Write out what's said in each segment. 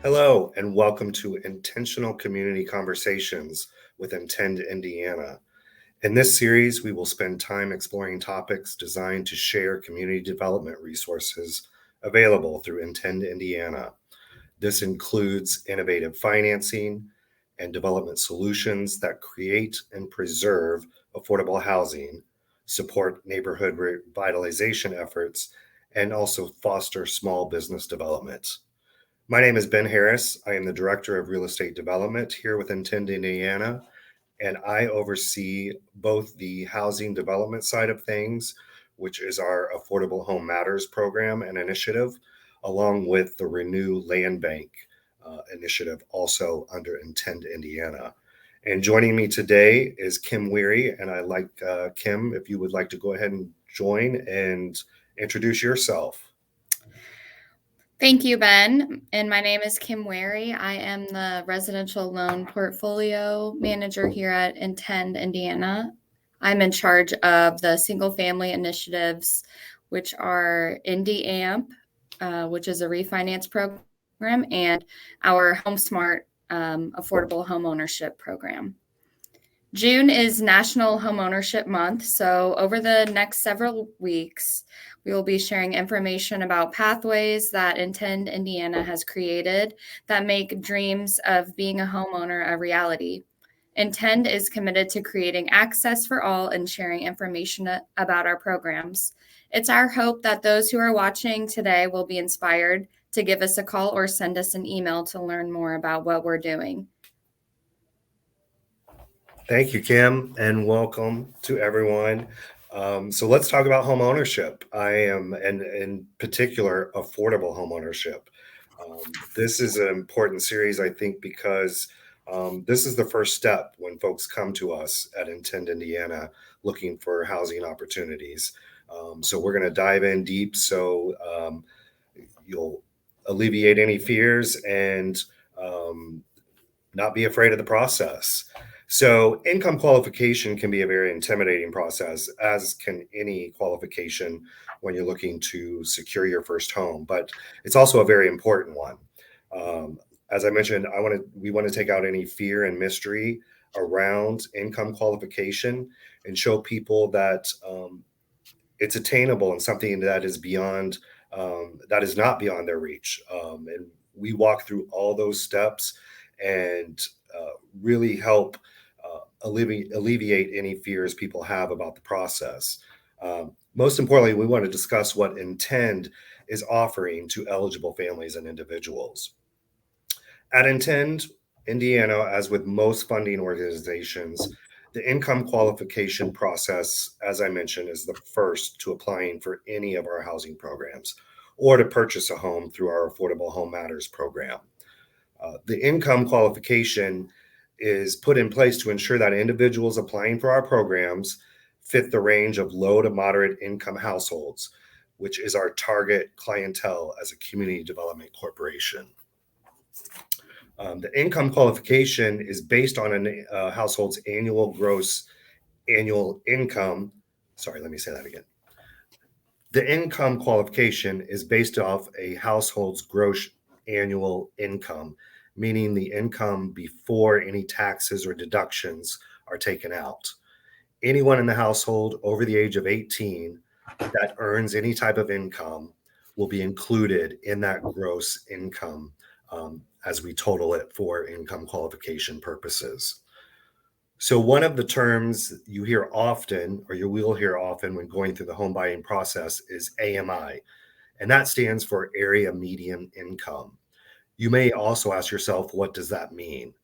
Hello, and welcome to Intentional Community Conversations with Intend Indiana. In this series, we will spend time exploring topics designed to share community development resources available through Intend Indiana. This includes innovative financing and development solutions that create and preserve affordable housing, support neighborhood revitalization efforts, and also foster small business development. My name is Ben Harris. I am the Director of Real Estate Development here with Intend Indiana, and I oversee both the housing development side of things, which is our Affordable Home Matters program and initiative, along with the Renew Land Bank initiative, also under Intend Indiana. And joining me today is Kim Wherry, and I'd like Kim, if you would like to go ahead and join and introduce yourself. Thank you, Ben. And my name is Kim Wherry. I am the residential loan portfolio manager here at Intend Indiana. I'm in charge of the single family initiatives, which are Indy AMP, which is a refinance program, and our HomeSmart affordable homeownership program. June is National Homeownership Month, so over the next several weeks, we will be sharing information about pathways that Intend Indiana has created that make dreams of being a homeowner a reality. Intend is committed to creating access for all and sharing information about our programs. It's our hope that those who are watching today will be inspired to give us a call or send us an email to learn more about what we're doing. Thank you, Kim, and welcome to everyone. So let's talk about home ownership. I am, and in particular, affordable home ownership. This is an important series, I think, because this is the first step when folks come to us at Intend Indiana looking for housing opportunities. So we're going to dive in deep so you'll alleviate any fears and not be afraid of the process. So, income qualification can be a very intimidating process, as can any qualification when you're looking to secure your first home. But it's also a very important one. As I mentioned, we want to take out any fear and mystery around income qualification and show people that it's attainable and something that is beyond that is not beyond their reach. And we walk through all those steps and really help alleviate any fears people have about the process. Most importantly, we want to discuss what Intend is offering to eligible families and individuals. At Intend Indiana, as with most funding organizations, the income qualification process, as I mentioned, is the first to applying for any of our housing programs or to purchase a home through our Affordable Home Matters program. The income qualification is put in place to ensure that individuals applying for our programs fit the range of low to moderate income households, which is our target clientele as a community development corporation. The income qualification is based on a household's annual income. Sorry, let me say that again. The income qualification is based off a household's gross annual income, meaning the income before any taxes or deductions are taken out. Anyone in the household over the age of 18 that earns any type of income will be included in that gross income as we total it for income qualification purposes. So one of the terms you hear often, or you will hear often when going through the home buying process, is AMI, and that stands for Area Median Income. You may also ask yourself, what does that mean?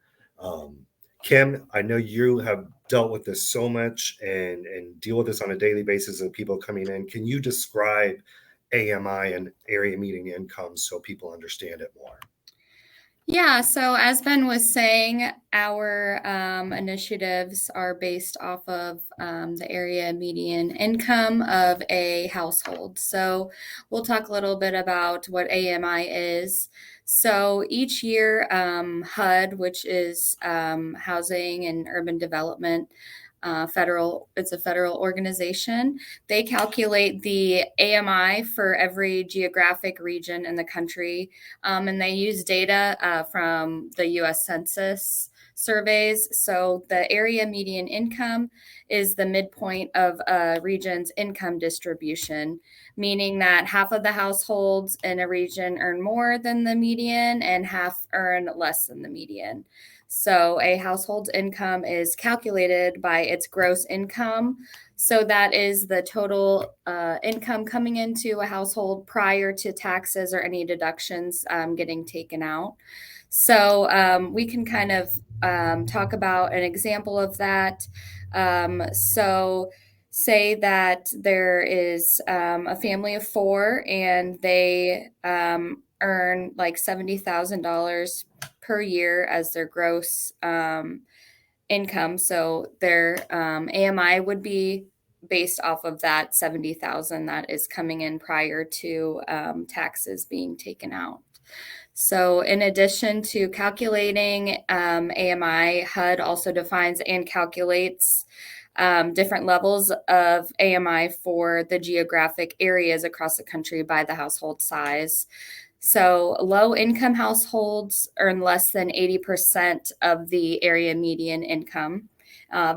Kim, I know you have dealt with this so much and deal with this on a daily basis of people coming in. Can you describe AMI and Area Median Income so people understand it more? Yeah, so as Ben was saying, our initiatives are based off of the area median income of a household. So we'll talk a little bit about what AMI is. So each year, HUD, which is Housing and Urban Development, It's a federal organization. They calculate the AMI for every geographic region in the country, and they use data from the U.S. Census surveys. So the area median income is the midpoint of a region's income distribution, meaning that half of the households in a region earn more than the median and half earn less than the median. So a household's income is calculated by its gross income. So that is the total income coming into a household prior to taxes or any deductions getting taken out. So we can kind of talk about an example of that. So say that there is a family of four and they earn like $70,000 per year as their gross income. So their AMI would be based off of that 70,000 that is coming in prior to taxes being taken out. So, in addition to calculating AMI, HUD also defines and calculates different levels of AMI for the geographic areas across the country by the household size. So, low income households earn less than 80% of the area median income.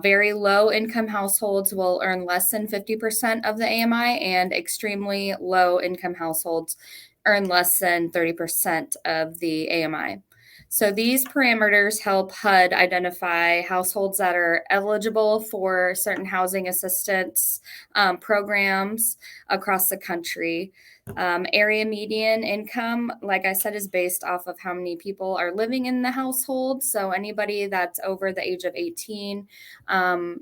Very low income households will earn less than 50% of the AMI, and extremely low income households earn less than 30% of the AMI. So these parameters help HUD identify households that are eligible for certain housing assistance programs across the country. Area median income, like I said, is based off of how many people are living in the household. So anybody that's over the age of 18,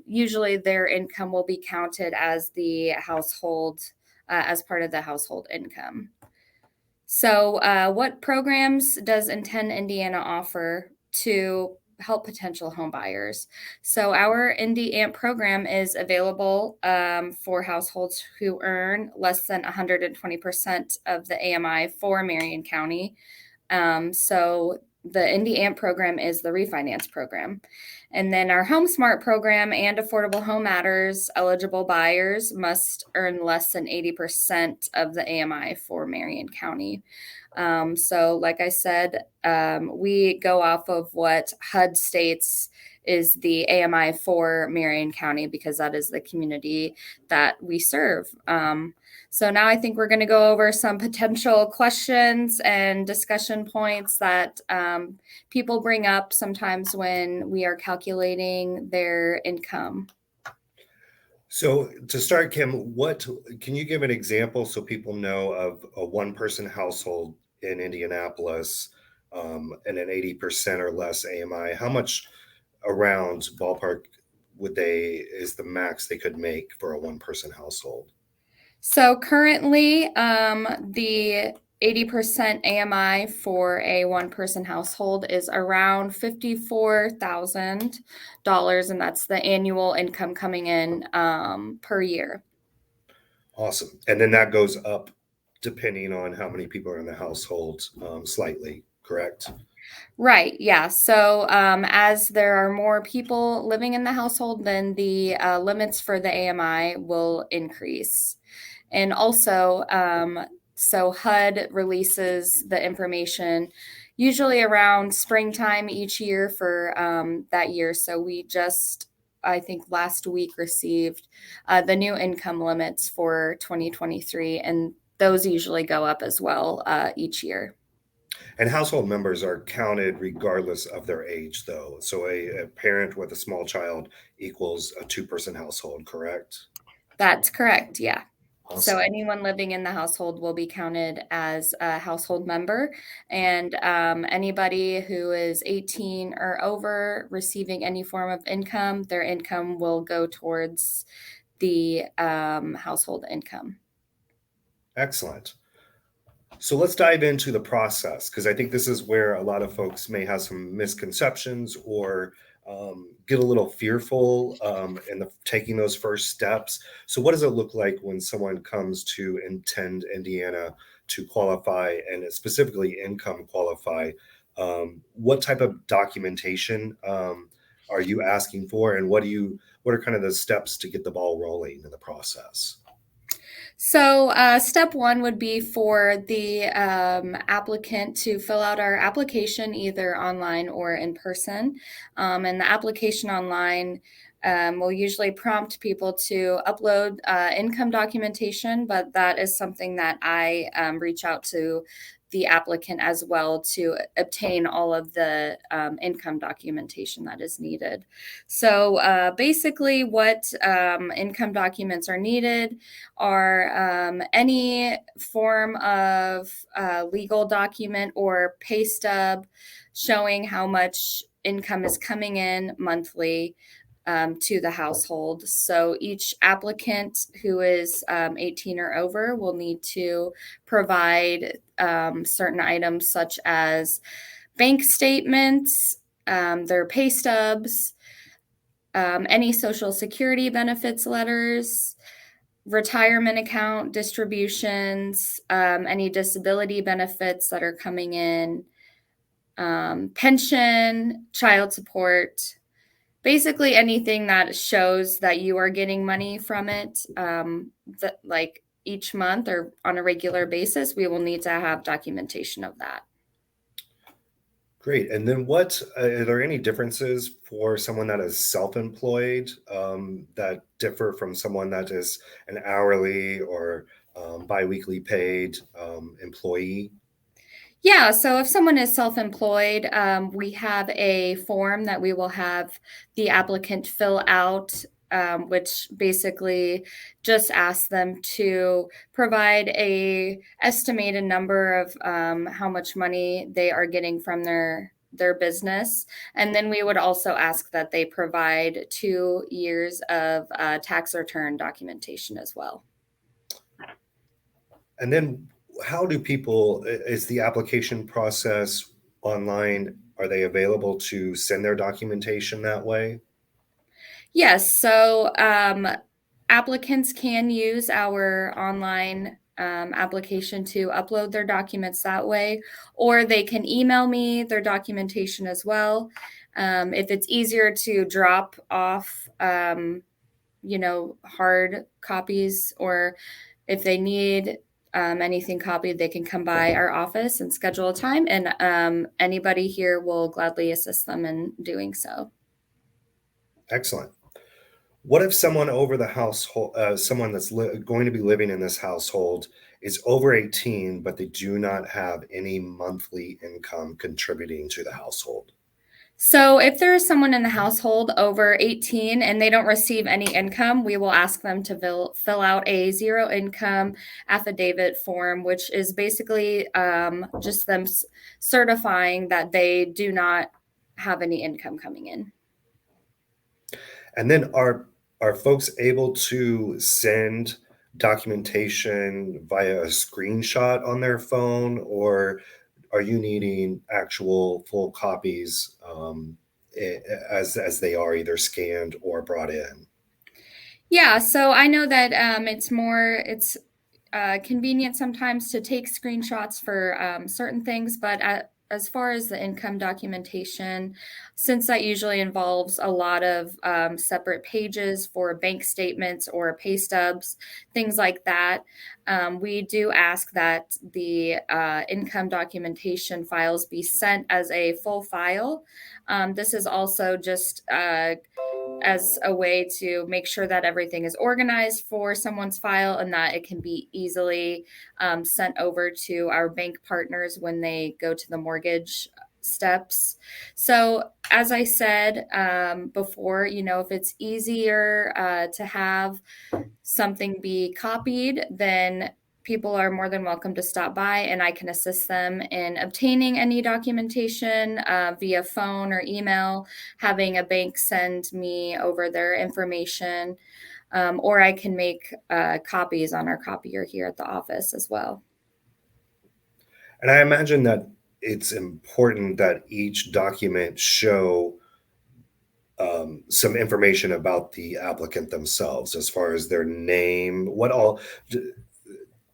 usually their income will be counted as the household, as part of the household income. So, what programs does Intend Indiana offer to help potential home buyers? So, our Indie AMP program is available for households who earn less than 120% of the AMI for Marion County. So, the Indie AMP program is the refinance program. And then our Home Smart program and Affordable Home Matters eligible buyers must earn less than 80% of the AMI for Marion County. So, like I said, we go off of what HUD states is the AMI for Marion County because that is the community that we serve. So now I think we're going to go over some potential questions and discussion points that people bring up sometimes when we are calculating their income. So to start, Kim, what can you give an example so people know of a one-person household in Indianapolis and an 80% or less AMI? How much around ballpark is the max they could make for a one-person household? So currently, the 80% AMI for a one-person household is around $54,000, and that's the annual income coming in per year. Awesome. And then that goes up depending on how many people are in the household, slightly, correct? Right, yeah. So as there are more people living in the household, then the limits for the AMI will increase. And also, so HUD releases the information usually around springtime each year for that year. So we just, I think last week, received the new income limits for 2023, and those usually go up as well each year. And household members are counted regardless of their age, though. So a parent with a small child equals a two-person household, correct? That's correct, yeah. So Awesome. anyone living in the household will be counted as a household member, and anybody who is 18 or over receiving any form of income, their income will go towards the household income. Excellent. So let's dive into the process because I think this is where a lot of folks may have some misconceptions or get a little fearful in taking those first steps. So, what does it look like when someone comes to Intend Indiana to qualify and specifically income qualify? What type of documentation are you asking for, and what are kind of the steps to get the ball rolling in the process? So, step one would be for the applicant to fill out our application either online or in person. And the application online will usually prompt people to upload income documentation, but that is something that I reach out to the applicant as well to obtain all of the income documentation that is needed. So, basically, what income documents are needed are any form of legal document or pay stub showing how much income is coming in monthly to the household. So each applicant who is 18 or over will need to provide certain items such as bank statements, their pay stubs, any social security benefits letters, retirement account distributions, any disability benefits that are coming in, pension, child support, basically anything that shows that you are getting money from it, that like each month or on a regular basis, we will need to have documentation of that. Great. And then what are there any differences for someone that is self-employed that differ from someone that is an hourly or biweekly paid employee? Yeah, so if someone is self-employed, we have a form that we will have the applicant fill out, which basically just asks them to provide a estimated number of how much money they are getting from their business, and then we would also ask that they provide 2 years of tax return documentation as well. And then how do people, is the application process online? Are they available to send their documentation that way? Yes, so applicants can use our online application to upload their documents that way, or they can email me their documentation as well. If it's easier to drop off, hard copies, or if they need anything copied, they can come by our office and schedule a time, and anybody here will gladly assist them in doing so. Excellent. What if someone over the household, someone that's going to be living in this household is over 18, but they do not have any monthly income contributing to the household? So, if there is someone in the household over 18 and they don't receive any income, we will ask them to fill out a zero income affidavit form, which is basically just them certifying that they do not have any income coming in. And then are folks able to send documentation via a screenshot on their phone, or are you needing actual full copies as they are either scanned or brought in? Yeah, so I know that it's convenient sometimes to take screenshots for certain things, but as far as the income documentation, since that usually involves a lot of separate pages for bank statements or pay stubs, things like that, we do ask that the income documentation files be sent as a full file. This is also just as a way to make sure that everything is organized for someone's file and that it can be easily sent over to our bank partners when they go to the mortgage steps. So, as I said before, if it's easier to have something be copied, then people are more than welcome to stop by and I can assist them in obtaining any documentation via phone or email, having a bank send me over their information, or I can make copies on our copier here at the office as well. And I imagine that it's important that each document show some information about the applicant themselves as far as their name, what all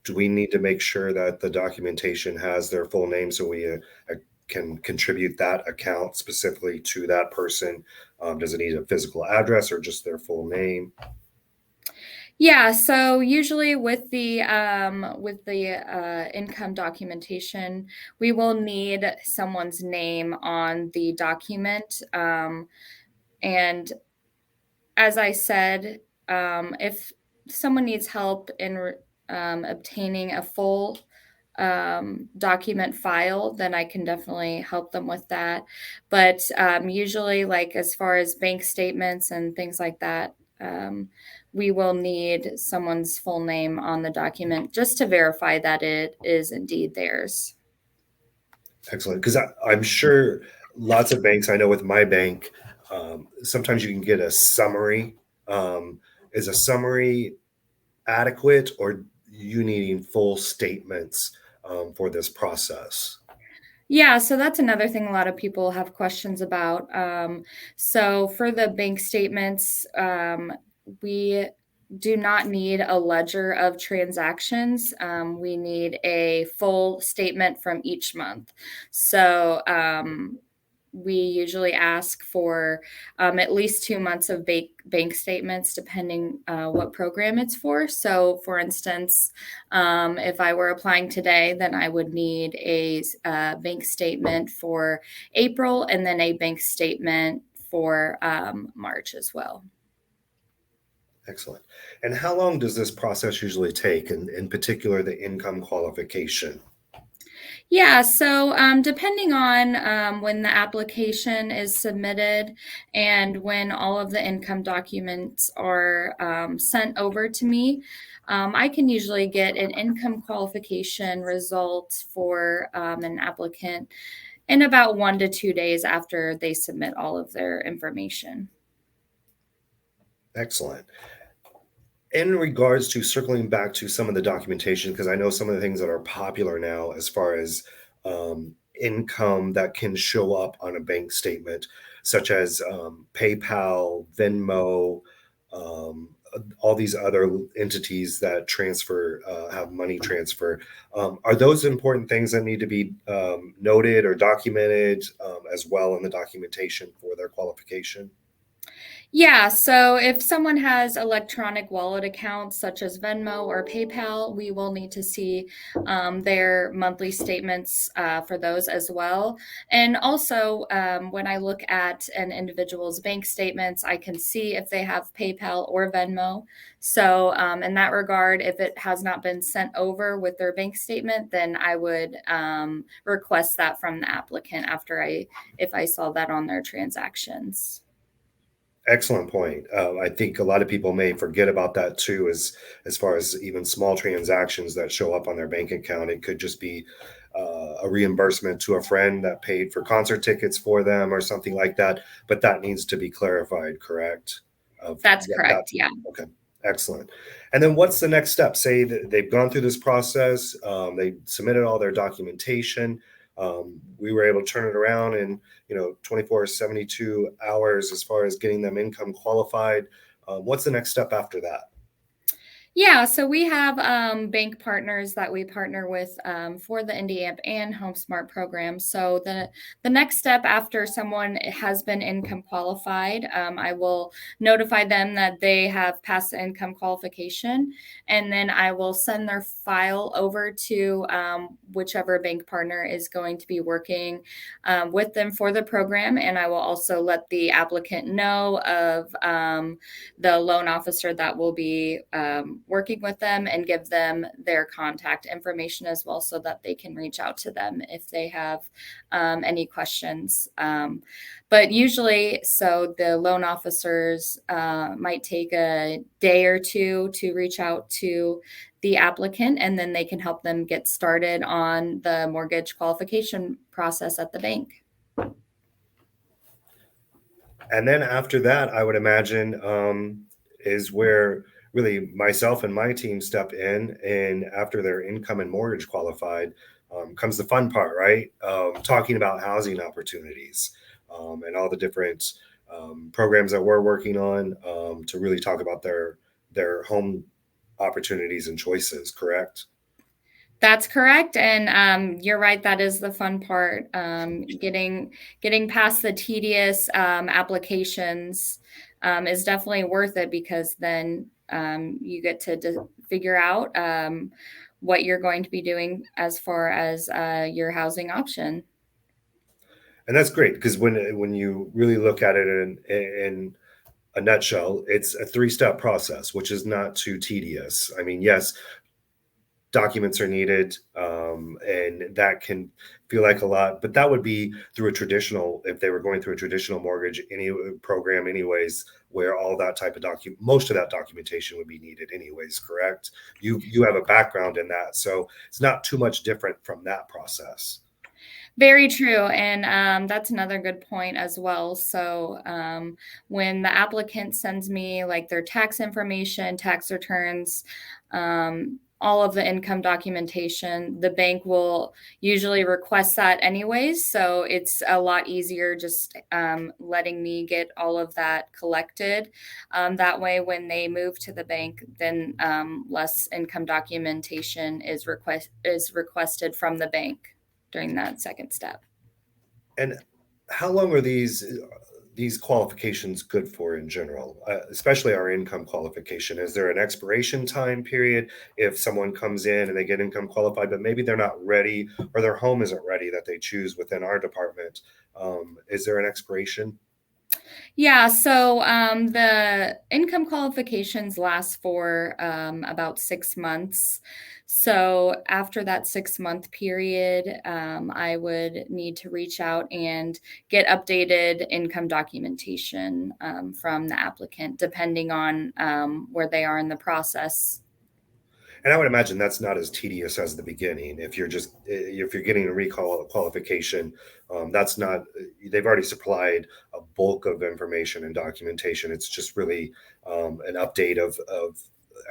do we need to make sure that the documentation has their full name so we can contribute that account specifically to that person? Does it need a physical address or just their full name? Yeah, so usually with the income documentation, we will need someone's name on the document. And as I said, if someone needs help in obtaining a full document file, then I can definitely help them with that. But usually, like as far as bank statements and things like that, we will need someone's full name on the document just to verify that it is indeed theirs. Excellent. Because I'm sure lots of banks, I know with my bank, sometimes you can get a summary. Um, is a summary adequate, or you needing full statements for this process? Yeah, so that's another thing a lot of people have questions about. So for the bank statements, we do not need a ledger of transactions. We need a full statement from each month. So we usually ask for at least 2 months of bank statements, depending what program it's for. So, for instance, if I were applying today, then I would need a bank statement for April and then a bank statement for March as well. Excellent. And how long does this process usually take, and in particular, the income qualification? Yeah, so depending on when the application is submitted and when all of the income documents are sent over to me, I can usually get an income qualification result for an applicant in about 1 to 2 days after they submit all of their information. Excellent. In regards to circling back to some of the documentation, because I know some of the things that are popular now as far as income that can show up on a bank statement, such as PayPal, Venmo, all these other entities that transfer, have money transfer. Are those important things that need to be noted or documented as well in the documentation for their qualification? Yeah, so if someone has electronic wallet accounts such as Venmo or PayPal, we will need to see their monthly statements for those as well. And also, when I look at an individual's bank statements, I can see if they have PayPal or Venmo. So, in that regard, if it has not been sent over with their bank statement, then I would request that from the applicant if I saw that on their transactions. Excellent point. I think a lot of people may forget about that too, as far as even small transactions that show up on their bank account. It could just be a reimbursement to a friend that paid for concert tickets for them or something like that. But that needs to be clarified, correct? Of That's what that. correct. Yeah. Okay, excellent. And then what's the next step? Say that they've gone through this process, they submitted all their documentation. We were able to turn it around in 24, 72 hours as far as getting them income qualified. What's the next step after that? Yeah, so we have bank partners that we partner with for the IndieAmp and HomeSmart programs. So the next step after someone has been income qualified, I will notify them that they have passed the income qualification, and then I will send their file over to whichever bank partner is going to be working with them for the program, and I will also let the applicant know of the loan officer that will be working with them and give them their contact information as well so that they can reach out to them if they have any questions. But usually, so the loan officers might take a day or two to reach out to the applicant, and then they can help them get started on the mortgage qualification process at the bank. And then after that, I would imagine is where really myself and my team step in. And after their income and mortgage qualified, comes the fun part, right? Talking about housing opportunities and all the different programs that we're working on to really talk about their home opportunities and choices. Correct? That's correct, and you're right. That is the fun part. Getting past the tedious applications is definitely worth it because then you get to figure out what you're going to be doing as far as your housing option. And that's great because when you really look at it in a nutshell, it's a three-step process, which is not too tedious. I mean, yes, documents are needed, and that can feel like a lot, but that would be through a traditional, if they were going through a traditional mortgage any program anyways, where all that type of most of that documentation would be needed anyways, correct? You have a background in that, so it's not too much different from that process. Very true. And that's another good point as well. So, when the applicant sends me like their tax information, tax returns, all of the income documentation, the bank will usually request that anyways. So, it's a lot easier just letting me get all of that collected. That way, when they move to the bank, then less income documentation is requested from the bank during that second step. And how long are these qualifications good for in general, especially our income qualification? Is there an expiration time period if someone comes in and they get income qualified, but maybe they're not ready or their home isn't ready that they choose within our department? Is there an expiration? Yeah, so the income qualifications last for about 6 months. So after that 6 month period, I would need to reach out and get updated income documentation from the applicant, depending on where they are in the process. And I would imagine that's not as tedious as the beginning. If you're getting a recall qualification, that's not they've already supplied a bulk of information and documentation. It's just really an update of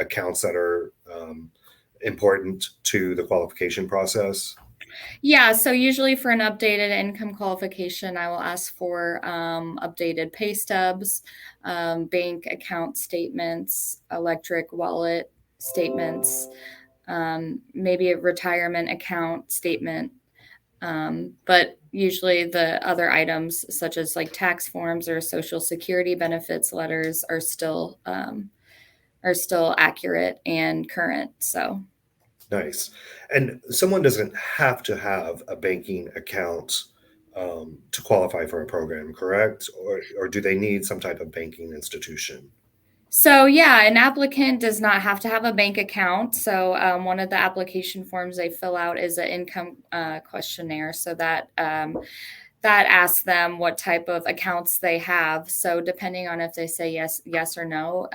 accounts that are important to the qualification process. Yeah, so usually for an updated income qualification, I will ask for updated pay stubs, bank account statements, electric wallet statements, maybe a retirement account statement. But usually the other items, such as like tax forms or social security benefits letters, are still accurate and current. So. Nice. And someone doesn't have to have a banking account to qualify for a program, correct? Or do they need some type of banking institution? So, yeah, an applicant does not have to have a bank account. So, one of the application forms they fill out is an income questionnaire. So that asks them what type of accounts they have. So, depending on if they say yes or no,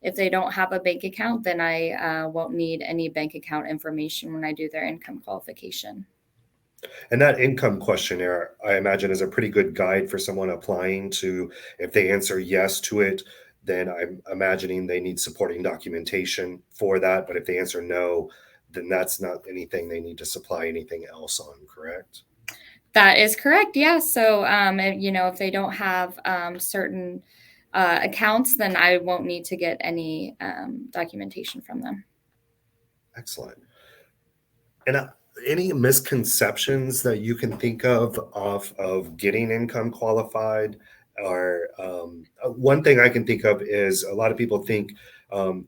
if they don't have a bank account, then I won't need any bank account information when I do their income qualification. And that income questionnaire, I imagine, is a pretty good guide for someone applying to, if they answer yes to it, then I'm imagining they need supporting documentation for that. But if they answer no, then that's not anything they need to supply anything else on, correct? That is correct. Yeah. So, if they don't have certain accounts, then I won't need to get any documentation from them. Excellent. And any misconceptions that you can think of off of getting income qualified? Or one thing I can think of is a lot of people think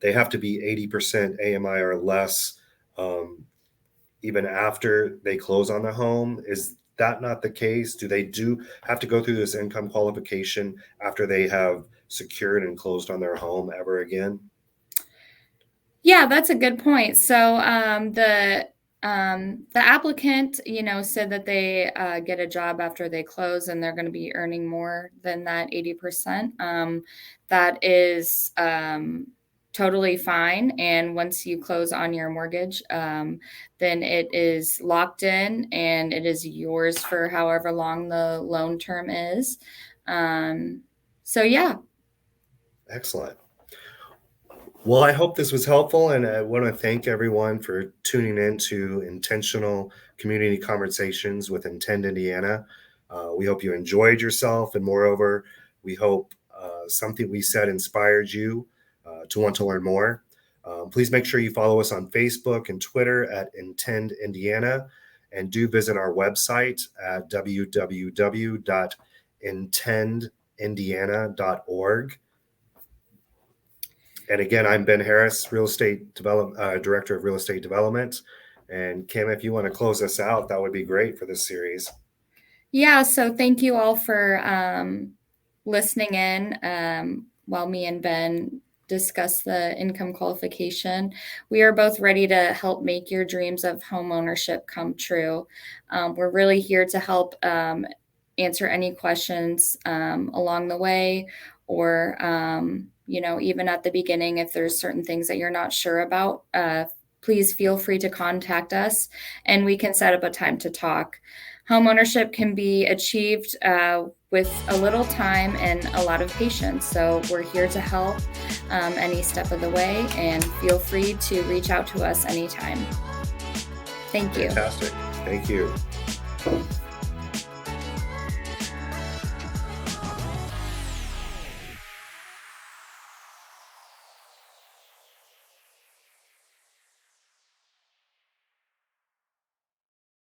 they have to be 80% AMI or less um, even after they close on the home. Is that not the case? Do they do have to go through this income qualification after they have secured and closed on their home ever again? Yeah, that's a good point. So the applicant, said that they get a job after they close, and they're going to be earning more than that 80%. That is totally fine. And once you close on your mortgage, then it is locked in and it is yours for however long the loan term is. Um, so yeah. Excellent. Well, I hope this was helpful, and I want to thank everyone for tuning in to Intentional Community Conversations with Intend Indiana. We hope you enjoyed yourself, and moreover, we hope something we said inspired you to want to learn more. Please make sure you follow us on Facebook and Twitter at Intend Indiana, and do visit our website at www.intendindiana.org. And again, I'm Ben Harris, Director of Real Estate Development. And Kim, if you want to close us out, that would be great for this series. Yeah, so thank you all for listening in while me and Ben discuss the income qualification. We are both ready to help make your dreams of home ownership come true. We're really here to help answer any questions along the way, or even at the beginning, if there's certain things that you're not sure about. Please feel free to contact us, and we can set up a time to talk. Homeownership can be achieved with a little time and a lot of patience. So we're here to help any step of the way, and feel free to reach out to us anytime. Thank you. Fantastic. Thank you.